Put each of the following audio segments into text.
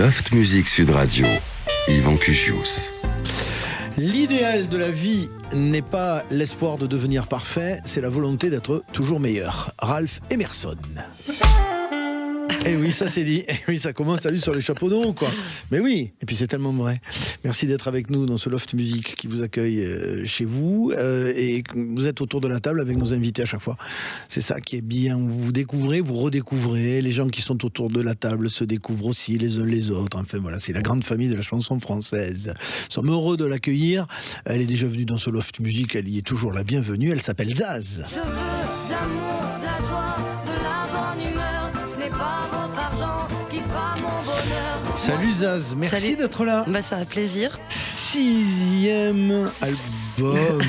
Loft Music Sud Radio, Yvan Cugius. L'idéal de la vie n'est pas l'espoir de devenir parfait, c'est la volonté d'être toujours meilleur. Ralph Emerson. Et oui, ça c'est dit. Et oui, ça commence, t'as vu, sur les chapeaux d'eau, quoi. Mais oui, et puis c'est tellement vrai. Merci d'être avec nous dans ce Loft Music qui vous accueille chez vous. Et vous êtes autour de la table avec nos invités à chaque fois. C'est ça qui est bien. Vous découvrez, vous redécouvrez. Les gens qui sont autour de la table se découvrent aussi les uns les autres. Enfin voilà, c'est la grande famille de la chanson française. Nous sommes heureux de l'accueillir. Elle est déjà venue dans ce Loft Music. Elle y est toujours la bienvenue. Elle s'appelle Zaz. Je veux de l'amour, de la joie, de la bonne humeur. Ce n'est pas votre argent qui fera mon bonheur. Salut Zaz, merci Salut. d'être là. Bah, ça fait plaisir. 6e album.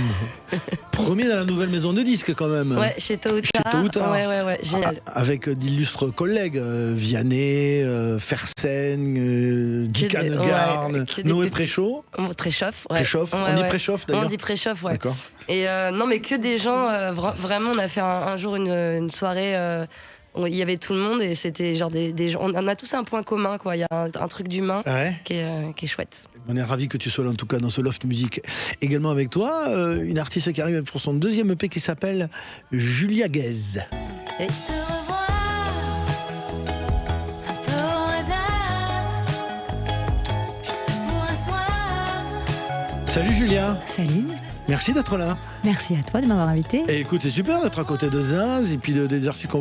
Premier dans la nouvelle maison de disques quand même. Ouais, chez Tôt ou Chez Tard. Tôt ou Tard. Ouais, génial. Avec d'illustres collègues, Vianney, Fersen, Dick Hanegarn, que des Noé pép- Préchaud. Préchauffe, ouais. Préchauffe, Ouais, on dit ouais. Préchauffe d'ailleurs. On dit Préchauffe, ouais. D'accord. Et non, mais que des gens, vraiment, on a fait un jour une soirée. Il y avait tout le monde et c'était genre des gens. On a tous un point commun, quoi. Il y a un truc d'humain Ouais. qui est chouette. On est ravis que tu sois là en tout cas dans ce Loft Music. Également avec toi, une artiste qui arrive pour son 2e EP qui s'appelle Julia Guez. Et Te revoir, un peu au hasard, juste pour un soir. Salut Julia, Salut, merci d'être là. merci à toi de m'avoir invité. Et écoute, c'est super d'être à côté de Zaz et puis des artistes qu'on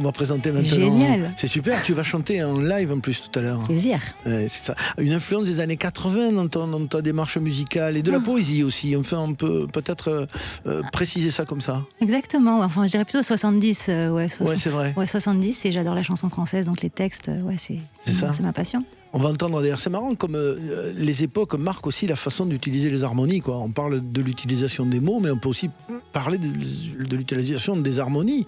va présenter maintenant. Génial. C'est super, tu vas chanter en live en plus tout à l'heure. Plaisir. C'est ça. Une influence des années 80 dans ta démarche musicale et de la poésie aussi. Enfin, on peut peut-être préciser ça comme ça. Exactement, enfin je dirais plutôt 70. Ouais, C'est vrai. Ouais, 70, et j'adore la chanson française, donc les textes, C'est ça. c'est ma passion. On va entendre d'ailleurs, c'est marrant comme les époques marquent aussi la façon d'utiliser les harmonies, quoi. On parle de l'utilisation des mots, mais on peut aussi parler de l'utilisation des harmonies.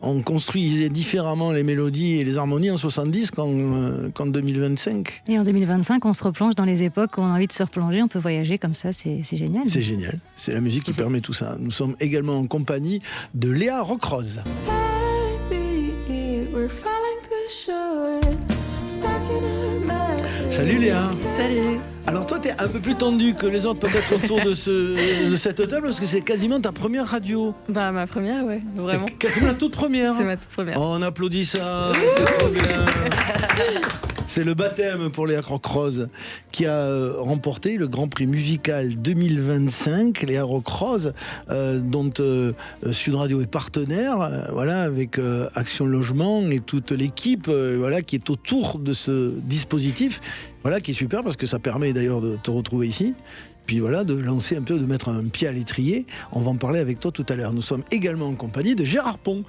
On construisait différemment les mélodies et les harmonies en 70 qu'en 2025. Et en 2025, on se replonge dans les époques où on a envie de se replonger, on peut voyager comme ça, c'est génial. C'est génial, c'est la musique qui permet tout ça. Nous sommes également en compagnie de Léa Rockrose. Baby, we're falling too short, stuck in a bed. Salut Léa. salut. Alors toi, t'es un peu plus tendu que les autres peut-être autour de cette table, parce que c'est quasiment ta première radio. Bah, ma première, ouais, vraiment. C'est quasiment la toute première. C'est ma toute première. On applaudit ça, c'est trop bien. C'est le baptême pour Léa Rockrose qui a remporté le Grand Prix musical 2025. Léa Rockrose, dont Sud Radio est partenaire, voilà, avec Action Logement et toute l'équipe, voilà, qui est autour de ce dispositif, voilà, qui est super parce que ça permet d'ailleurs de te retrouver ici. Puis voilà, de lancer un peu, de mettre un pied à l'étrier. On va en parler avec toi tout à l'heure. Nous sommes également en compagnie de Gérard Pont.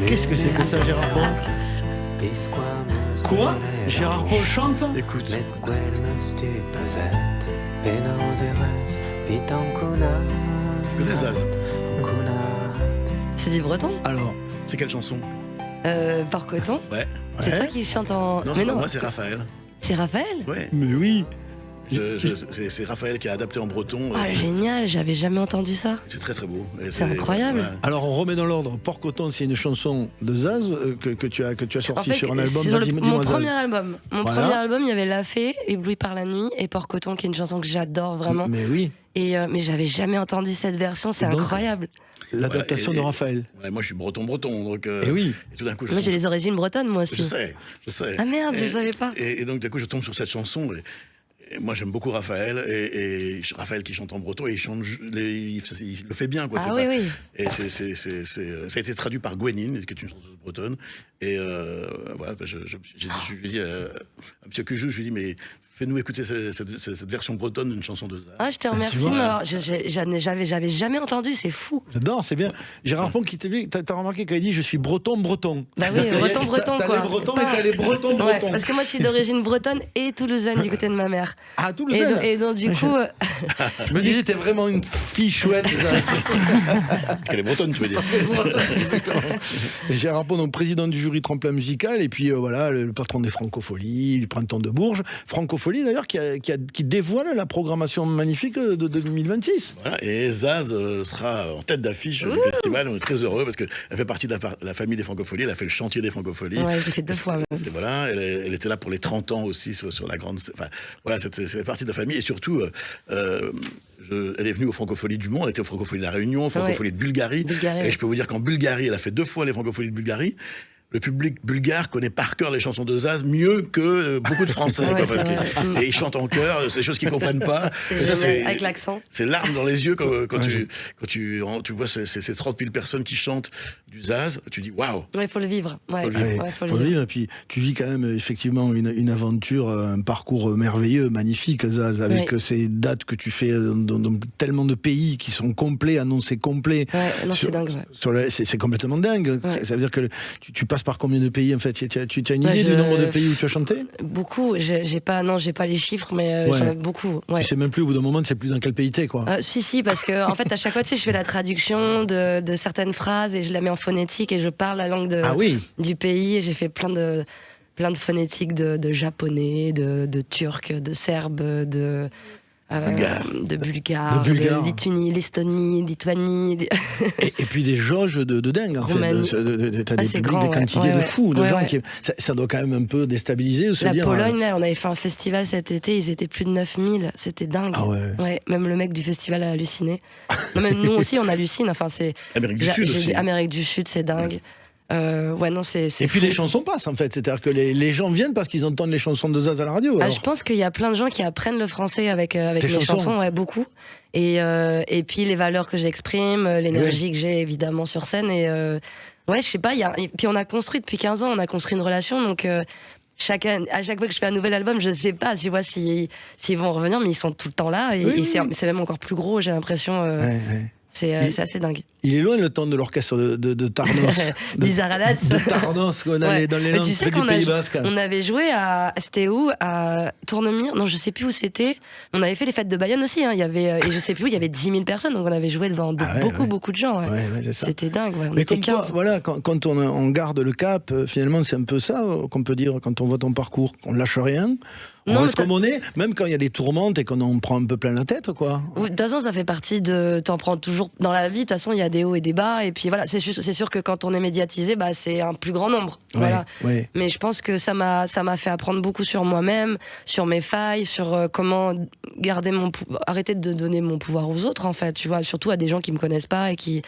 Qu'est-ce que c'est que ça, Gérard Pont? Quoi? Gérard Pont chante? Écoute. Écoutez ça. C'est du breton? Alors, c'est quelle chanson? Par coton? Ouais. C'est toi qui chante en. Non, mais c'est pas non, moi, c'est Raphaël. c'est Raphaël? Ouais. Mais oui. C'est Raphaël qui a adapté en breton. Ah, génial, j'avais jamais entendu ça. C'est très très beau. Et C'est incroyable. Alors, on remet dans l'ordre. Port Coton, c'est une chanson de Zaz que tu as sortie En fait, sur un album. sur Vas-y, mon dis-moi, Zaz. premier album. Mon Voilà. premier album, il y avait La Fée, Ébloui par la nuit et Port Coton, qui est une chanson que j'adore vraiment. Mais oui, Et mais j'avais jamais entendu cette version, c'est Et donc incroyable. l'adaptation Ouais, de Raphaël. Ouais, moi, je suis breton, donc. Eh oui. Et tout d'un coup, je Moi j'ai tombe- les origines bretonnes, moi aussi. Je sais. Ah merde, je Et- savais pas. Et donc, d'un coup, je tombe sur cette chanson. Et moi, j'aime beaucoup Raphaël. Et Raphaël qui chante en breton, et il le fait bien, quoi. Ah c'est oui, pas- oui. Et ça a été traduit par Gwenin, qui est une chanteuse bretonne. Et voilà, je lui ai dit à M. Cuju, je lui ai dit, mais fais-nous écouter cette version bretonne d'une chanson de Zaz. Ah, je te remercie. vois, mais alors, j'avais jamais entendu, c'est fou. J'adore, c'est bien. Gérard Pont, t'as remarqué quand il dit je suis breton. Bah oui, breton, T'as quoi. les bretons et t'as les bretons. Ouais, parce que moi je suis d'origine bretonne et toulousaine du côté de ma mère. Ah, Toulousaine. Et donc du coup, Je me disais, t'es vraiment une fille chouette, Zaz. Parce qu'elle est bretonne, tu veux dire. Et Gérard Pont, donc président du jury tremplin musical, et puis voilà, le patron des Francopholies, du Printemps de Bourges. Francophonie, Francophonie d'ailleurs qui dévoile la programmation magnifique de 2026. Voilà, et Zaz sera en tête d'affiche du festival. On est très heureux parce qu'elle fait partie de la famille des Francopholies. Elle a fait le chantier des Francopholies. Ouais, je l'ai fait 2 fois. Même. Voilà, elle était là pour les 30 ans aussi sur la grande. Enfin, voilà, c'est partie de la famille et surtout. Elle est venue aux Francopholies du Monde, elle était aux Francopholies de la Réunion, aux Francopholies de Bulgarie. Et je peux vous dire qu'en Bulgarie, elle a fait 2 fois les Francopholies de Bulgarie. Le public bulgare connaît par cœur les chansons de Zaz mieux que beaucoup de Français. Et ils chantent en chœur, c'est des choses qu'ils ne comprennent pas. Avec l'accent. C'est larmes dans les yeux quand tu vois ces 30 000 personnes qui chantent du Zaz. Tu dis waouh. Il faut le vivre. Faut le vivre. Et puis tu vis quand même effectivement une aventure, un parcours merveilleux, magnifique, Zaz, avec ces dates que tu fais dans tellement de pays qui sont complets, annoncés complets. C'est dingue. C'est complètement dingue. Ça veut dire que tu passes par combien de pays en fait? Tu as une idée du nombre de pays où tu as chanté? Beaucoup. J'ai pas les chiffres, mais j'en ai beaucoup. Ouais. Tu sais même plus au bout d'un moment, tu sais plus dans quel pays t'es quoi. Si, parce que en fait à chaque fois, tu sais, je fais la traduction de certaines phrases et je la mets en phonétique et je parle la langue du pays. Et j'ai fait plein de phonétiques de japonais, de turc, de serbe, de bulgare, de Lituanie, l'Estonie, Lituanie. Et puis des jauges de dingue, en Roumanie. fait. T'as des publics, des quantités de fous, de gens qui. Ça doit quand même un peu déstabiliser. La Pologne, on avait fait un festival cet été, ils étaient plus de 9000, c'était dingue. Ah ouais. Même le mec du festival a halluciné. Non, même nous aussi, on hallucine. Enfin, c'est. Amérique du Sud aussi. Amérique du Sud, c'est dingue. Et puis les chansons passent en fait, c'est-à-dire que les gens viennent parce qu'ils entendent les chansons de Zaz à la radio. Je pense qu'il y a plein de gens qui apprennent le français avec mes chansons, beaucoup. Et puis les valeurs que j'exprime, l'énergie que j'ai évidemment sur scène. Et je sais pas, puis on a construit depuis 15 ans, on a construit une relation, donc à chaque fois que je fais un nouvel album, je sais pas, tu vois, s'ils vont revenir, mais ils sont tout le temps là. Et c'est même encore plus gros, j'ai l'impression. C'est assez dingue. Il est loin le temps de l'orchestre de Tarnos. d'Izaradat. De Tarnos, qu'on allait dans les langues du Pays Basque. On avait joué c'était où? À Tournemire? Non, je sais plus où c'était. On avait fait les fêtes de Bayonne aussi, hein. Il y avait, et je sais plus où, il y avait 10 000 personnes, donc on avait joué devant beaucoup de gens. C'était dingue, on mais était 15. Voilà, quand on garde le cap, finalement, c'est un peu ça qu'on peut dire quand on voit ton parcours. On lâche rien. On reste comme on est, même quand il y a des tourmentes et qu'on en prend un peu plein la tête, quoi. De toute façon, ça fait partie de. T'en prends toujours dans la vie. De toute façon, il y a des hauts et des bas. Et puis voilà, c'est sûr que quand on est médiatisé, c'est un plus grand nombre. Voilà. Mais je pense que ça m'a fait apprendre beaucoup sur moi-même, sur mes failles, sur comment garder arrêter de donner mon pouvoir aux autres, en fait. Tu vois, surtout à des gens qui me connaissent pas et qui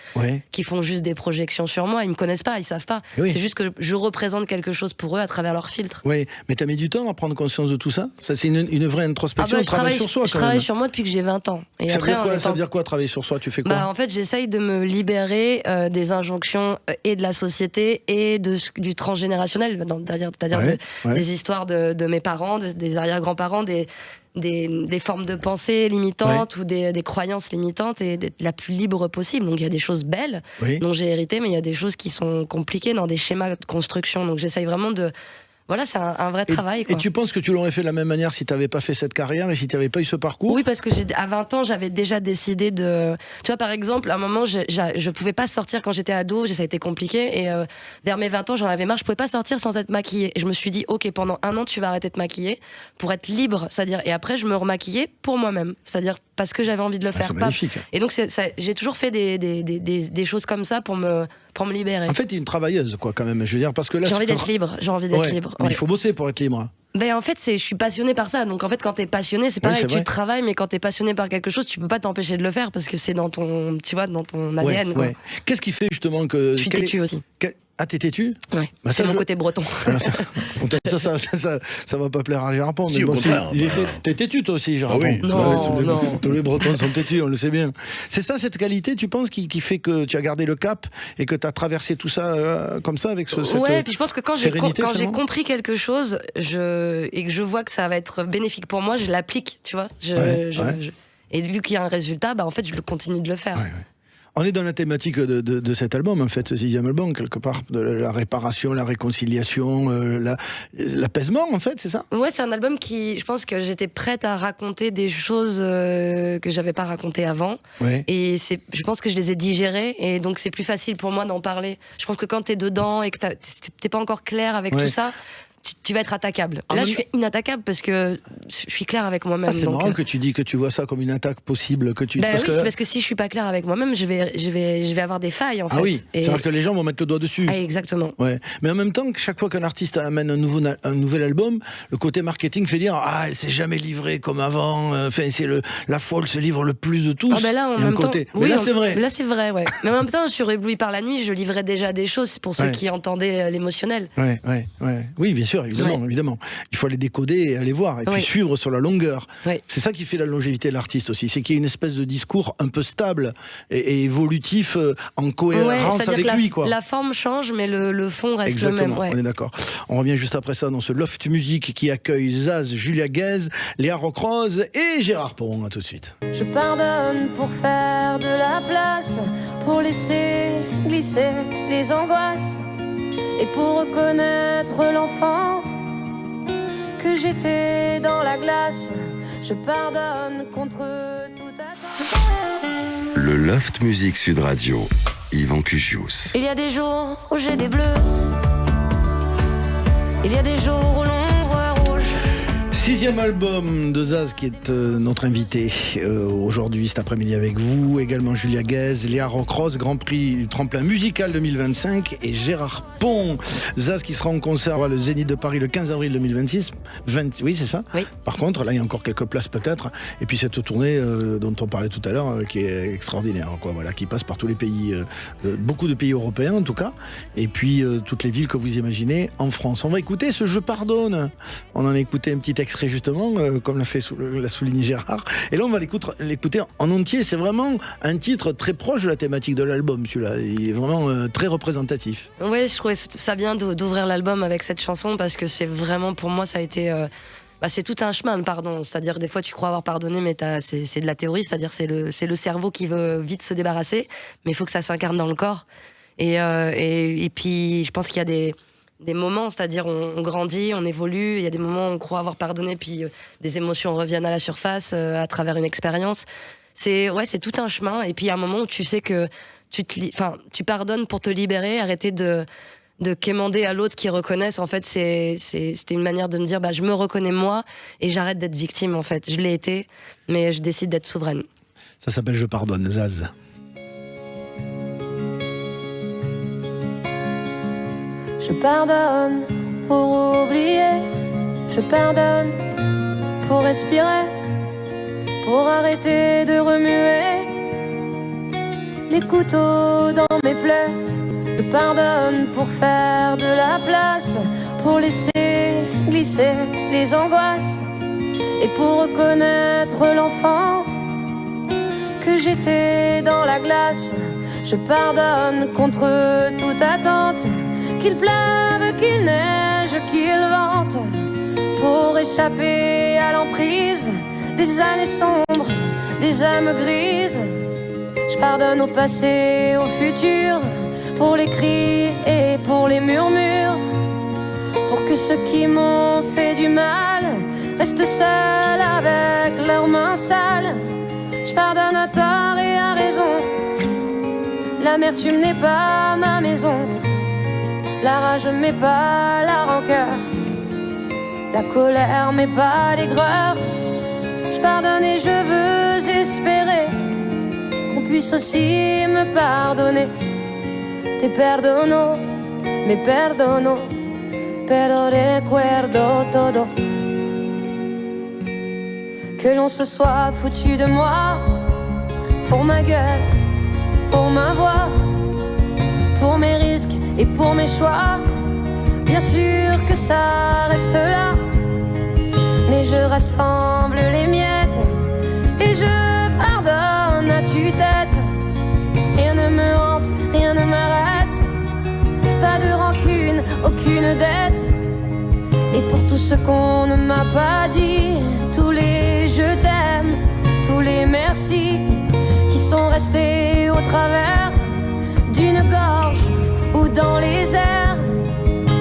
font juste des projections sur moi. Ils me connaissent pas, ils savent pas. C'est juste que je représente quelque chose pour eux à travers leur filtre. Oui, mais t'as mis du temps à prendre conscience de tout ça? Ça, c'est une vraie introspection, je travaille sur soi. Je travaille sur moi depuis que j'ai 20 ans. Et ça veut dire quoi, travailler sur soi? Tu fais quoi? En fait, j'essaye de me libérer des injonctions et de la société et du transgénérationnel, c'est-à-dire des histoires de mes parents, des arrière-grands-parents, des formes de pensée limitantes ou des croyances limitantes, et d'être la plus libre possible. Donc il y a des choses belles dont j'ai hérité, mais il y a des choses qui sont compliquées dans des schémas de construction. Donc j'essaye vraiment de... Voilà, c'est un vrai travail. Et tu penses que tu l'aurais fait de la même manière si tu n'avais pas fait cette carrière et si tu n'avais pas eu ce parcours? Oui, parce que à 20 ans, j'avais déjà décidé de... Tu vois, par exemple, à un moment, je ne pouvais pas sortir quand j'étais ado, ça a été compliqué, et vers mes 20 ans, j'en avais marre, je ne pouvais pas sortir sans être maquillée. Et je me suis dit, ok, pendant 1 an, tu vas arrêter de te maquiller pour être libre, c'est-à-dire... Et après, je me remaquillais pour moi-même, c'est-à-dire parce que j'avais envie de le faire. C'est magnifique. Et donc, j'ai toujours fait des choses comme ça pour me libérer. En fait, tu es une travailleuse, quoi, quand même. Je veux dire, parce que là, j'ai envie d'être libre. Mais il faut bosser pour être libre. En fait, je suis passionnée par ça. Donc en fait, quand t'es passionné, c'est pareil, tu travailles, mais quand t'es passionné par quelque chose, tu peux pas t'empêcher de le faire parce que c'est dans ton, dans ton ADN. Quoi. Qu'est-ce qui fait justement que... Je suis têtue aussi. Ah, t'es têtu? Ouais. C'est mon côté breton. Ça va pas plaire à Gérard. Si, au contraire. T'es têtu toi aussi, Gérard. Oui. Non. Tous les Bretons sont têtus, on le sait bien. C'est ça, cette qualité, tu penses, qui fait que tu as gardé le cap et que tu as traversé tout ça comme ça avec cette Ouais, puis je pense que quand j'ai compris quelque chose et que je vois que ça va être bénéfique pour moi, je l'applique, tu vois. Et vu qu'il y a un résultat, en fait, je continue de le faire. On est dans la thématique de cet album, en fait, ce 6e album, quelque part, de la réparation, la réconciliation, l'apaisement, en fait, c'est ça? Ouais, c'est un album qui, je pense que j'étais prête à raconter des choses que j'avais pas racontées avant. Et je pense que je les ai digérées, et donc c'est plus facile pour moi d'en parler. Je pense que quand t'es dedans et que t'es pas encore clair avec tout ça, tu vas être attaquable. Là, je suis inattaquable parce que je suis claire avec moi-même. C'est marrant que tu dis que tu vois ça comme une attaque possible. C'est parce que si je suis pas claire avec moi-même, je vais avoir des failles en fait. Ah oui, c'est-à-dire que les gens vont mettre le doigt dessus. Ah, exactement. Ouais. Mais en même temps, chaque fois qu'un artiste amène un nouvel album, le côté marketing fait dire elle s'est jamais livrée comme avant. Enfin, c'est la folle se livre le plus de tous. Ah ben là, en même temps, c'est vrai. Là, c'est vrai, ouais. Mais en même temps, sur Ébloui par la nuit, je livrais déjà des choses pour ceux qui entendaient l'émotionnel. Ouais. Oui, bien sûr, évidemment. Il faut aller décoder et aller voir, et puis suivre sur la longueur. Ouais. C'est ça qui fait la longévité de l'artiste aussi, c'est qu'il y a une espèce de discours un peu stable et évolutif, en cohérence avec lui, quoi. La forme change, mais le fond reste Exactement, le même. Ouais. On est d'accord. On revient juste après ça dans ce Loft Music qui accueille Zaz, Julia Guez, Léa Rocrose et Gérard Pont. À tout de suite. Je pardonne pour faire de la place, pour laisser glisser les angoisses et pour reconnaître l'enfant que j'étais dans la glace. Je pardonne contre toute attente. Le Loft Music Sud Radio, Yvan Cugius. Il y a des jours où j'ai des bleus, il y a des jours où l'on voit rouge. 6e album de Zaz qui est notre invité aujourd'hui, cet après-midi avec vous. Également Julia Guez, Léa Rocrose, Grand Prix du Tremplin Musical 2025 et Gérard Pont. Zaz qui sera en concert à le Zénith de Paris le 15 avril 2026. Oui, c'est ça. Oui. Par contre, là, il y a encore quelques places peut-être. Et puis cette tournée dont on parlait tout à l'heure qui est extraordinaire, quoi. Voilà, qui passe par tous les pays, beaucoup de pays européens en tout cas. Et puis toutes les villes que vous imaginez en France. On va écouter ce Je pardonne. On en a écouté un petit extrait justement, comme l'a souligné Gérard. Et là, on va l'écouter en entier. C'est vraiment un titre très proche de la thématique de l'album, celui-là. Il est vraiment très représentatif. Oui, je trouvais ça bien d'ouvrir l'album avec cette chanson parce que c'est vraiment, pour moi, ça a été... c'est tout un chemin, le pardon. C'est-à-dire, des fois, tu crois avoir pardonné, mais c'est de la théorie. C'est-à-dire, c'est le cerveau qui veut vite se débarrasser, mais il faut que ça s'incarne dans le corps. Et puis, je pense qu'il y a des moments, c'est-à-dire on grandit, on évolue, il y a des moments où on croit avoir pardonné, puis des émotions reviennent à la surface à travers une expérience. C'est tout un chemin, et puis il y a un moment où tu sais que tu pardonnes pour te libérer, arrêter de quémander à l'autre qui reconnaisse. En fait, c'était une manière de me dire, je me reconnais moi, et j'arrête d'être victime, en fait. Je l'ai été, mais je décide d'être souveraine. Ça s'appelle Je pardonne, Zaz. Je pardonne pour oublier, je pardonne pour respirer, pour arrêter de remuer les couteaux dans mes plaies. Je pardonne pour faire de la place, pour laisser glisser les angoisses et pour reconnaître l'enfant que j'étais dans la glace. Je pardonne contre toute attente, qu'il pleuve, qu'il neige, qu'il vente, pour échapper à l'emprise des années sombres, des âmes grises. Je pardonne au passé, au futur, pour les cris et pour les murmures, pour que ceux qui m'ont fait du mal restent seuls avec leurs mains sales. Je pardonne à tort et à raison, l'amertume n'est pas ma maison. La rage m'est pas la rancœur, la colère m'est pas l'aigreur. Je pardonne et je veux espérer qu'on puisse aussi me pardonner. Te perdono, me perdono, pero recuerdo todo. Que l'on se soit foutu de moi, pour ma gueule, pour ma voix, pour mes risques et pour mes choix, bien sûr que ça reste là. Mais je rassemble les miettes et je pardonne à tue-tête. Rien ne me hante, rien ne m'arrête, pas de rancune, aucune dette. Et pour tout ce qu'on ne m'a pas dit, tous les je t'aime, tous les merci qui sont restés au travers d'une gorge ou dans les airs,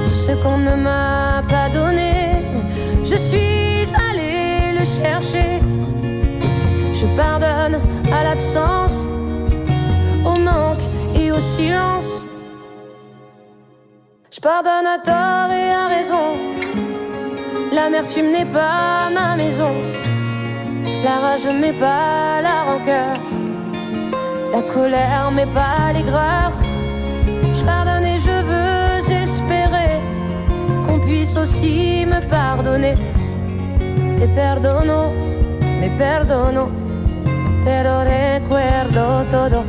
tout ce qu'on ne m'a pas donné, je suis allée le chercher. Je pardonne à l'absence, au manque et au silence. Je pardonne à tort et à raison, L'amertume n'est pas ma maison, la rage m'est pas la rancœur, la colère m'est pas l'aigreur. Je pardonne et je veux espérer qu'on puisse aussi me pardonner. Te perdono, me perdono, pero recuerdo todo.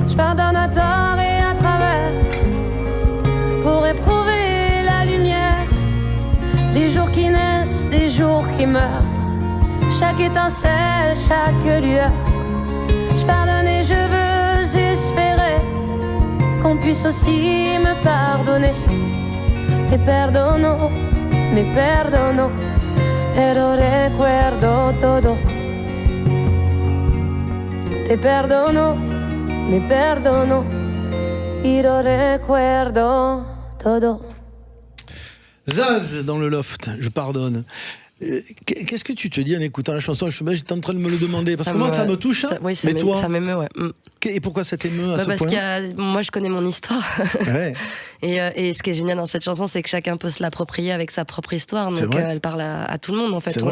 Je pardonne à tort et à travers pour éprouver la lumière des jours qui naissent, des jours qui meurent, chaque étincelle, chaque lueur. Je pardonne et je veux espérer qu'on puisse aussi me pardonner. Te perdono, me perdono, pero recuerdo todo. Te perdono, me perdono, y lo recuerdo todo. Zaz dans le loft, je pardonne. Qu'est-ce que tu te dis en écoutant la chanson? J'étais en train de me le demander, parce que moi ça me touche, oui, mais toi ça m'émeut, ouais. Et pourquoi ça t'émeut à ce parce point? moi je connais mon histoire. Ouais. Et ce qui est génial dans cette chanson, c'est que chacun peut se l'approprier avec sa propre histoire, donc elle parle à tout le monde en fait.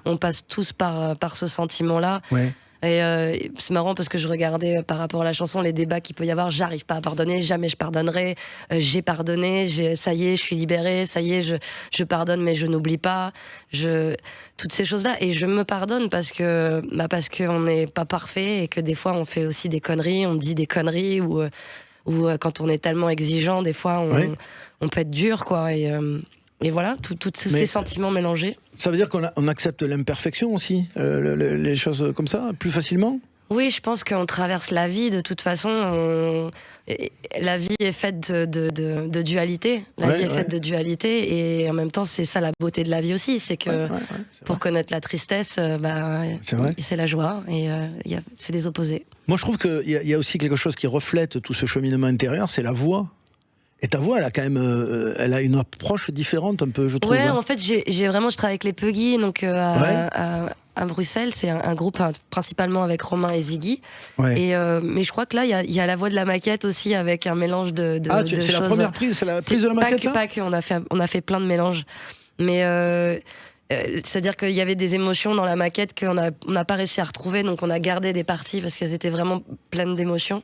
On passe tous par ce sentiment-là. Ouais. Et c'est marrant parce que je regardais par rapport à la chanson les débats qu'il peut y avoir. J'arrive pas à pardonner, jamais je pardonnerai. J'ai pardonné, ça y est, je suis libérée. Ça y est, je pardonne, mais je n'oublie pas. Toutes ces choses-là, et je me pardonne parce que on n'est pas parfait et que des fois on fait aussi des conneries, on dit des conneries ou quand on est tellement exigeant, des fois on peut être dur, quoi. Et voilà, tous ces sentiments mélangés. Ça veut dire qu'on accepte l'imperfection aussi, les choses comme ça, plus facilement? Oui, je pense qu'on traverse la vie de toute façon. La vie est faite de dualité. La vie est faite de dualité, et en même temps, c'est ça la beauté de la vie aussi. C'est que pour connaître la tristesse, c'est la joie, et c'est des opposés. Moi, je trouve qu'il y a aussi quelque chose qui reflète tout ce cheminement intérieur, c'est la voix. Et ta voix, elle a quand même, elle a une approche différente un peu, je trouve. Ouais, en fait, je travaille avec les Puggy, donc à Bruxelles, c'est un groupe principalement avec Romain et Ziggy. Ouais. Mais je crois que là, il y a la voix de la maquette aussi, avec un mélange de c'est choses. La première prise, c'est la prise de la maquette là. Pas que, on a fait plein de mélanges, mais c'est-à-dire qu'il y avait des émotions dans la maquette qu'on n'a pas réussi à retrouver, donc on a gardé des parties parce qu'elles étaient vraiment pleines d'émotions.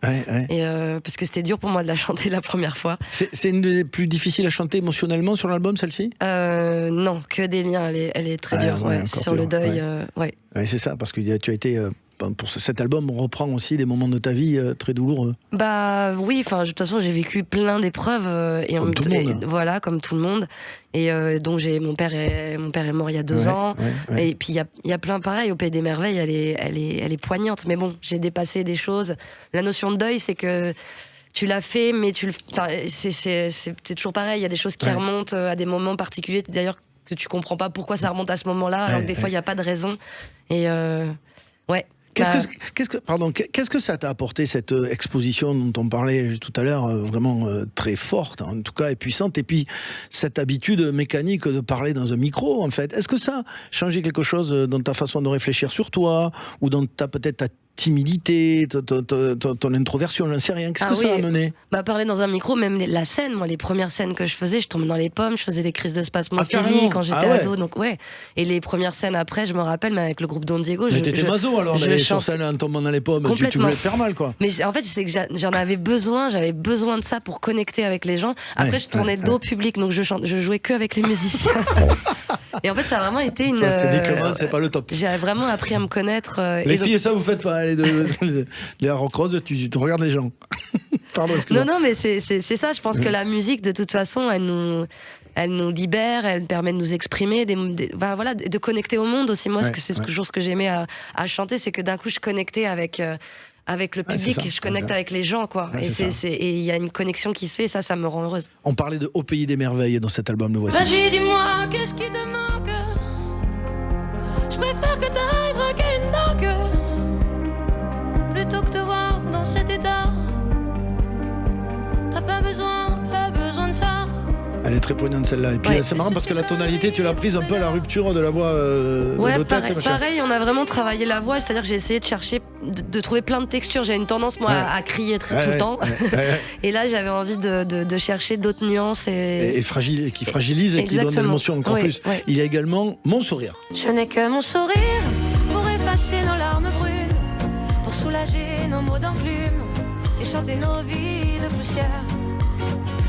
Et parce que c'était dur pour moi de la chanter la première fois. C'est une des plus difficiles à chanter émotionnellement sur l'album, celle-ci? Non, que des liens, elle est très dure, sur le deuil. Ouais, c'est ça, parce que tu as été... Pour cet album, on reprend aussi des moments de ta vie très douloureux. Bah oui, de toute façon, j'ai vécu plein d'épreuves comme tout le monde. Voilà, comme tout le monde. Et donc mon père est mort il y a 2 ans. Et puis il y a plein pareil. Au Pays des Merveilles, elle est poignante. Mais bon, j'ai dépassé des choses. La notion de deuil, c'est que tu l'as fait, mais c'est toujours pareil. Il y a des choses qui remontent à des moments particuliers. D'ailleurs, que tu comprends pas pourquoi ça remonte à ce moment-là. Alors que des fois, il n'y a pas de raison. Et ouais. Qu'est-ce que ça t'a apporté, cette exposition dont on parlait tout à l'heure, vraiment très forte, en tout cas, et puissante, et puis cette habitude mécanique de parler dans un micro, en fait. Est-ce que ça a changé quelque chose dans ta façon de réfléchir sur toi, ou dans peut-être ta timidité, ton introversion, j'en sais rien. Qu'est-ce que ça a amené? Parler dans un micro, même la scène, moi, les premières scènes que je faisais, je tombais dans les pommes, je faisais des crises de spasmophilie quand j'étais ado, donc Et les premières scènes après, je me rappelle, mais avec le groupe Don Diego, mais t'étais maso alors d'aller sur scène en tombant dans les pommes, tu voulais te faire mal, quoi. Mais en fait, c'est que j'en avais besoin, j'avais besoin de ça pour connecter avec les gens. Après, je tournais le dos au public, donc je jouais que avec les musiciens. Et en fait, ça a vraiment été une... Ça, c'est dit que c'est pas le top. J'ai vraiment appris à me connaître. Les filles, ça, vous faites pas. Les rock roses, tu regardes les gens. Pardon, excuse-moi. Non, mais c'est ça. Je pense que la musique, de toute façon, elle nous libère, elle permet de nous exprimer, de connecter au monde aussi. Moi, c'est toujours ce que j'aimais à chanter, c'est que d'un coup, je connectais avec le public, je connecte avec les gens, quoi. Et il y a une connexion qui se fait, et ça me rend heureuse. On parlait de Au Pays des Merveilles dans cet album, le voici. Vas-y, dis-moi, qu'est-ce qui te manque? Je préfère que t'ailles braquer une banque plutôt que te voir dans cet état. T'as pas besoin de ça. Elle est très poignante celle-là. Et puis c'est marrant parce que la tonalité, tu l'as prise un peu à la rupture de la voix pareil, on a vraiment travaillé la voix, c'est-à-dire que j'ai essayé de chercher, de trouver plein de textures. J'ai une tendance, moi, à crier tout le temps. Et là, j'avais envie de chercher d'autres nuances. Et qui fragilisent et qui donnent de l'émotion encore plus. Il y a également Mon sourire. Je n'ai que mon sourire pour effacer nos larmes brunes, pour soulager nos mots d'enclume et chanter nos vies de poussière.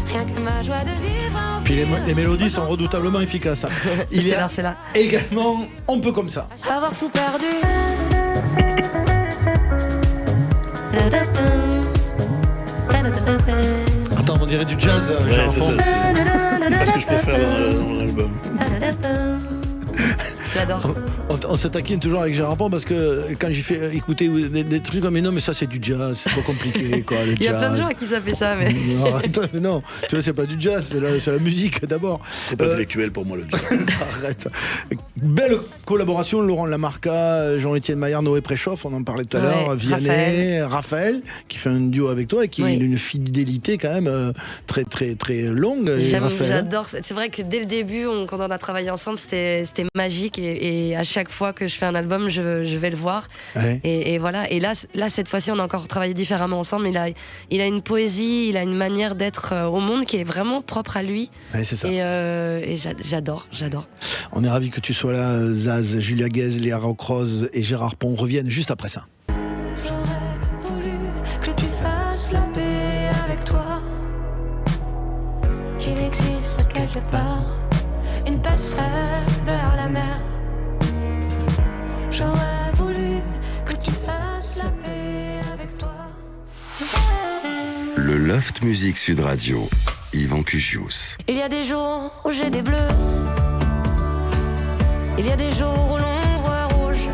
Rien que ma joie de vivre. Puis les mélodies sont redoutablement efficaces. Il y a également On peut comme ça. Avoir tout perdu. Attends, on dirait du jazz. Ouais, c'est ça. C'est ce que je préfère dans l'album. J'adore. On se taquine toujours avec Gérard Pont parce que quand j'ai fait écouter des trucs comme mais non mais ça c'est du jazz, c'est pas compliqué quoi. Il y a plein de gens à qui ça fait ça mais. Non, attends, mais non, tu vois c'est pas du jazz, c'est la musique d'abord. C'est pas intellectuel pour moi le jazz. Arrête. Belle collaboration, Laurent Lamarca, Jean-Étienne Maillard, Noé Préchoff, on en parlait tout à l'heure, Vianney, Raphaël, qui fait un duo avec toi et qui a une fidélité quand même très très très longue. J'adore. C'est vrai que dès le début, quand on a travaillé ensemble, c'était magique et à chaque fois que je fais un album, je vais le voir. Et voilà. Et là, cette fois-ci, on a encore travaillé différemment ensemble. Il a une poésie, il a une manière d'être au monde qui est vraiment propre à lui. C'est ça. Et j'adore. On est ravis que tu sois là, Zaz, Julia Guez, Léa Roquerose et Gérard Pont reviennent juste après ça. J'aurais voulu que tu fasses la paix avec toi, qu'il existe quelque part une passerelle vers la mer. J'aurais voulu que tu fasses la paix avec toi. Le Loft Musique Sud Radio, Yvan Cugius. Il y a des jours où j'ai des bleus, il y a des jours où l'on voit rouge,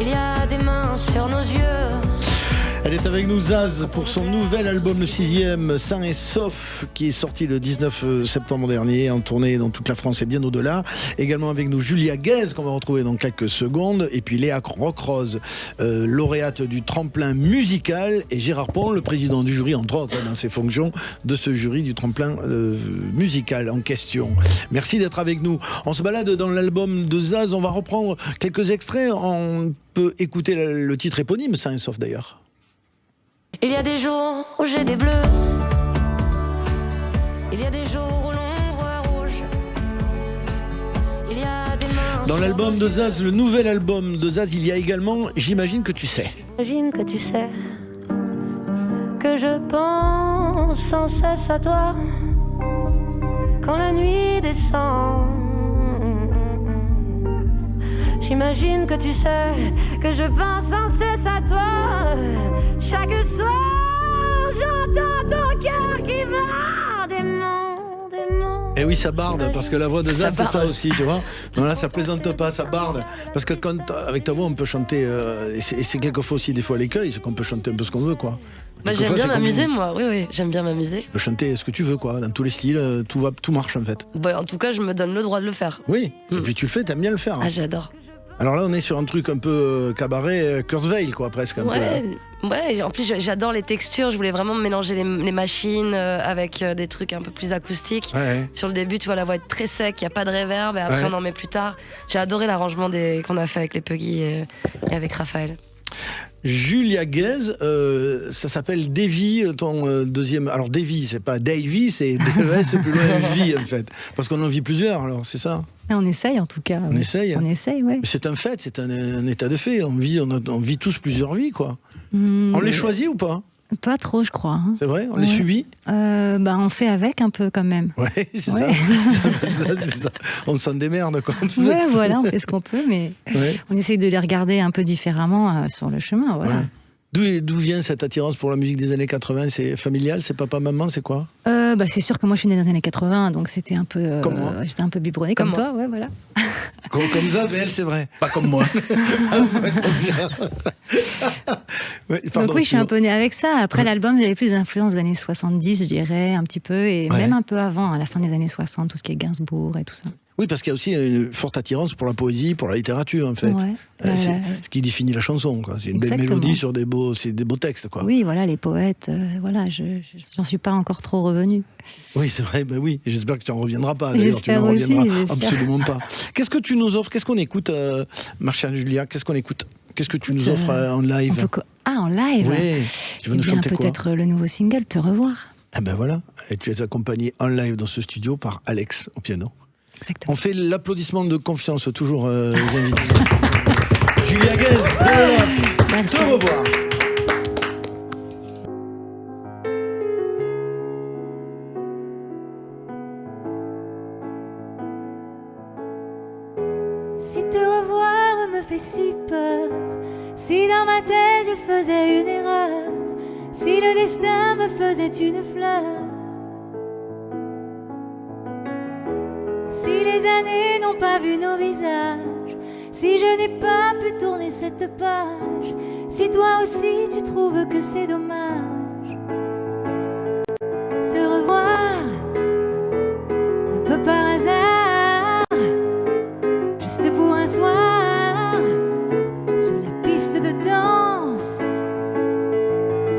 il y a des mains sur nos yeux. Elle est avec nous, Zaz, pour son nouvel album, le 6e, Sain et Sauf, qui est sorti le 19 septembre dernier, en tournée dans toute la France et bien au-delà. Également avec nous, Julia Guez, qu'on va retrouver dans quelques secondes, et puis Léa Roquerose, lauréate du tremplin musical, et Gérard Pont, le président du jury, entre autres, dans ses fonctions, de ce jury du tremplin musical en question. Merci d'être avec nous. On se balade dans l'album de Zaz, on va reprendre quelques extraits, on peut écouter le titre éponyme, Sain et Sauf d'ailleurs. Il y a des jours où j'ai des bleus, il y a des jours où l'on voit rouge, il y a des mains. Dans l'album de Zaz, le nouvel album de Zaz, il y a également J'imagine que tu sais. J'imagine que tu sais que je pense sans cesse à toi quand la nuit descend. J'imagine que tu sais que je pense sans cesse à toi. Chaque soir, j'entends ton cœur qui bat des mots. Et oui, ça barde, parce que la voix de Zaz, c'est ça aussi, tu vois. Non, là, ça plaisante pas, ça barde. Parce que quand, avec ta voix, on peut chanter, et c'est quelquefois aussi des fois l'écueil, c'est qu'on peut chanter un peu ce qu'on veut, quoi. J'aime bien m'amuser, moi. Oui, j'aime bien m'amuser. Tu peux chanter ce que tu veux, quoi, dans tous les styles, tout marche, en fait. En tout cas, je me donne le droit de le faire. Oui, et puis tu le fais, t'aimes bien le faire. Hein. Ah, j'adore. Alors là, on est sur un truc un peu cabaret, Kurzweil, quoi, presque. Ouais, en plus j'adore les textures, je voulais vraiment mélanger les machines avec des trucs un peu plus acoustiques. Sur le début, tu vois, la voix est très sec, il n'y a pas de reverb, et après on en met plus tard. J'ai adoré l'arrangement qu'on a fait avec les Puggy et avec Raphaël. Julia Guez, ça s'appelle Davy, ton deuxième. Alors Davy, c'est pas Davy, c'est DES plus loin vie en fait, parce qu'on en vit plusieurs. Alors c'est ça. On essaye en tout cas. On essaye. On essaye, ouais. C'est un fait, c'est un état de fait. On vit tous plusieurs vies, quoi. On les choisit ou pas? Pas trop, je crois. Hein. C'est vrai? On les subit? On fait avec un peu quand même. Ouais, c'est ça. C'est ça. On s'en démerde, quoi. Ouais, voilà, on fait ce qu'on peut, mais on essaye de les regarder un peu différemment sur le chemin, voilà. Ouais. D'où vient cette attirance pour la musique des années 80? C'est familial? C'est papa-maman? C'est quoi? C'est sûr que moi je suis née dans les années 80, donc c'était un peu. J'étais un peu biberonnée comme toi, ouais, voilà. Comme ça, mais elle, c'est vrai. Pas comme moi. Donc oui, je suis un peu née avec ça. Après l'album, j'avais plus d'influence des années 70, je dirais, un petit peu, et même un peu avant, à la fin des années 60, tout ce qui est Gainsbourg et tout ça. Oui, parce qu'il y a aussi une forte attirance pour la poésie, pour la littérature, en fait. Ouais, c'est ce qui définit la chanson, quoi. C'est une belle mélodie sur des beaux textes, quoi. Oui, voilà, les poètes, j'en suis pas encore trop revenue. Oui, c'est vrai, oui. J'espère que tu n'en reviendras pas. D'ailleurs, tu n'en reviendras absolument pas. Qu'est-ce que tu nous offres? Qu'est-ce qu'on écoute, ma chère Julia? Qu'est-ce qu'on écoute? Qu'est-ce que tu nous offres en live? En live? Oui. Tu veux nous chanter quoi? Peut-être le nouveau single, Te revoir. Eh ben voilà. Et tu es accompagné en live dans ce studio par Alex au piano. Exactement. On fait l'applaudissement de confiance toujours aux invités. Julia Guez, Te revoir. Si te revoir me fait si peur, si dans ma tête je faisais une erreur, si le destin me faisait une fleur, si les années n'ont pas vu nos visages, si je n'ai pas pu tourner cette page, si toi aussi tu trouves que c'est dommage, te revoir un peu par hasard, juste pour un soir, sur la piste de danse,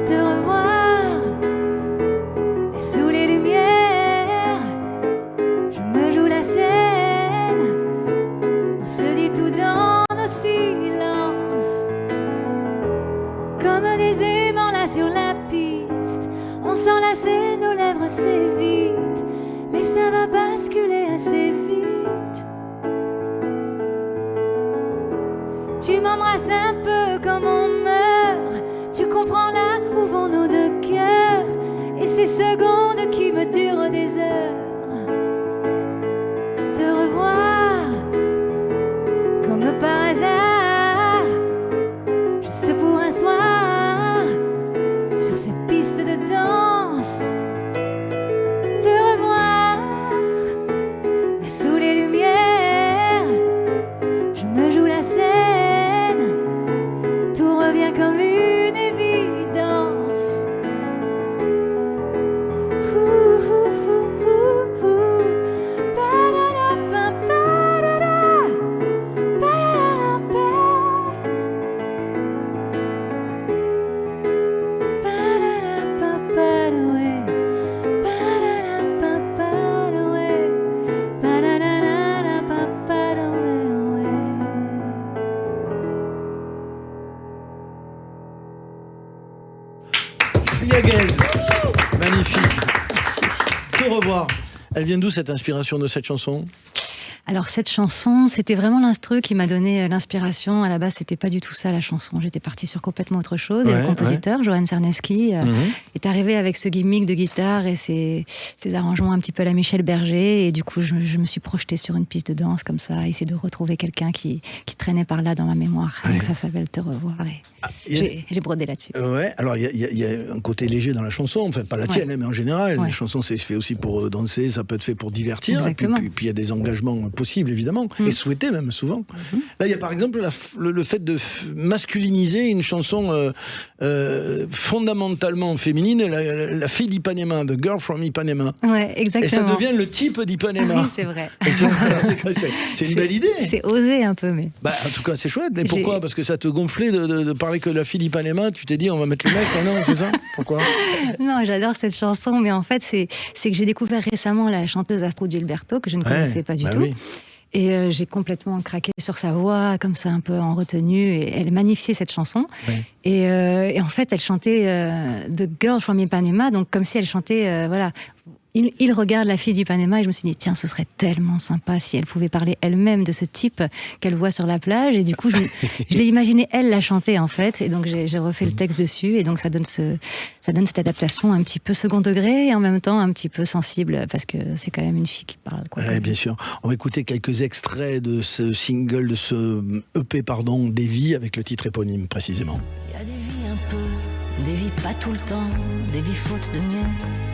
te revoir, et sous les lumières, je me joue la scène, on se dit tout dans nos silences, comme des aimants là sur la piste, on s'enlaçait, nos lèvres s'évitent, mais ça va basculer assez vite. Tu m'embrasses un peu comme on meurt, tu comprends là où vont nos deux cœurs, et ces secondes qui me durent des heures. Te revoir, comme par hasard, juste pour un soir, sur cette piste de danse. Te revoir, là sous les lumières, je me joue la scène. Comme une évidence. Magnifique. Te revoir. Elle vient d'où cette inspiration de cette chanson? Alors cette chanson, c'était vraiment l'instru qui m'a donné l'inspiration. À la base, c'était pas du tout ça la chanson. J'étais partie sur complètement autre chose. Et le compositeur, Johan Czarneski, est arrivé avec ce gimmick de guitare et ses arrangements un petit peu à la Michel Berger. Et du coup, je me suis projetée sur une piste de danse comme ça, essayer de retrouver quelqu'un qui traînait par là dans ma mémoire. Donc ça s'appelle Te revoir. Et j'ai brodé là-dessus. Ouais. Alors il y a un côté léger dans la chanson, enfin pas la tienne, mais en général. Les chansons, c'est fait aussi pour danser, ça peut être fait pour divertir. Exactement. Et puis il y a des engagements possible évidemment, et souhaité même souvent. Là il y a par exemple le fait de masculiniser une chanson fondamentalement féminine, la fille d'Ipanema, The Girl from Ipanema. Ouais, exactement. Et ça devient le type d'Ipanema. Oui, c'est vrai. C'est une belle idée. C'est osé un peu, mais... en tout cas c'est chouette, mais pourquoi? Parce que ça te gonflait de parler que de la fille d'Ipanema, tu t'es dit on va mettre le mec, non, c'est ça? Pourquoi? Non, j'adore cette chanson, mais en fait c'est que j'ai découvert récemment la chanteuse Astrud Gilberto, que je ne connaissais pas du tout. Oui. Et j'ai complètement craqué sur sa voix, comme ça un peu en retenue, et elle magnifiait cette chanson. Oui. Et en fait, elle chantait The Girl from Ipanema, donc comme si elle chantait, voilà... Il regarde la fille d'Ipanema et je me suis dit, tiens, ce serait tellement sympa si elle pouvait parler elle-même de ce type qu'elle voit sur la plage. Et du coup, je l'ai imaginé elle la chanter en fait. Et donc, j'ai refait le texte dessus. Et donc, ça donne cette adaptation un petit peu second degré et en même temps un petit peu sensible parce que c'est quand même une fille qui parle. Bien sûr. On va écouter quelques extraits de ce single, de ce EP, des vies avec le titre éponyme précisément. Il y a des vies un peu, des vies pas tout le temps, des vies fautes de mieux.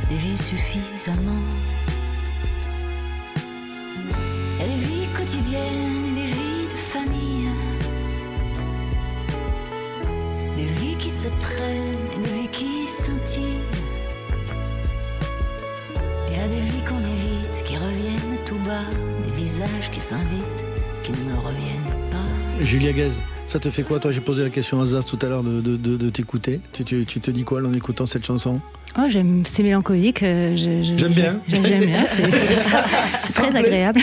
Des vies suffisamment. Il y a des vies quotidiennes et des vies de famille. Des vies qui se traînent et des vies qui scintillent. Il y a des vies qu'on évite, qui reviennent tout bas. Des visages visages qui s'invitent, qui ne me reviennent pas. Julia Guez, ça te fait quoi, toi? J'ai posé la question à Zaz tout à l'heure de t'écouter. Tu te dis quoi en écoutant cette chanson? Oh, c'est mélancolique. J'aime bien. J'aime bien, c'est très agréable.